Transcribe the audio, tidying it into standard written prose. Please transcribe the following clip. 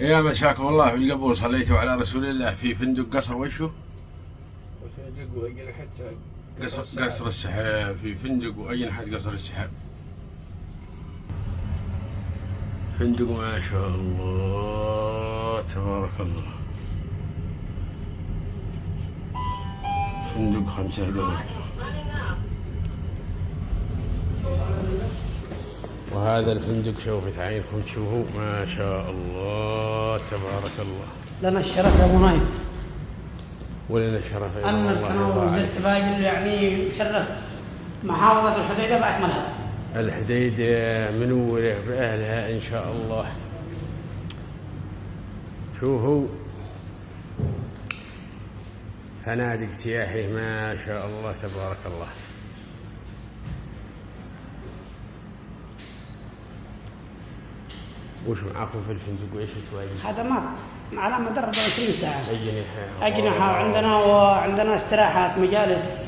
يا مساكم الله في القبول، صليتوا على رسول الله في فندق قصر وشو؟ فندق وأجنحة قصر السحاب، في فندق وأجنحة قصر السحاب. فندق ما شاء الله تبارك الله، فندق 5 دور. وهذا الفندق شوفت عينكم تشوفوا ما شاء الله تبارك الله. لنا الشرف يا ابو نايف، ولنا الشرف يا ان التناول زدت باجل يعني شرف محافظه الحديده باكملها. الحديدة منورة بأهلها إن شاء الله. شوفوا فنادق سياحي ما شاء الله تبارك الله. وش معاكم في الفندق وإيش تواجد؟ خدمات على مدار 24 ساعة. أجنحة وعندنا استراحات، مجالس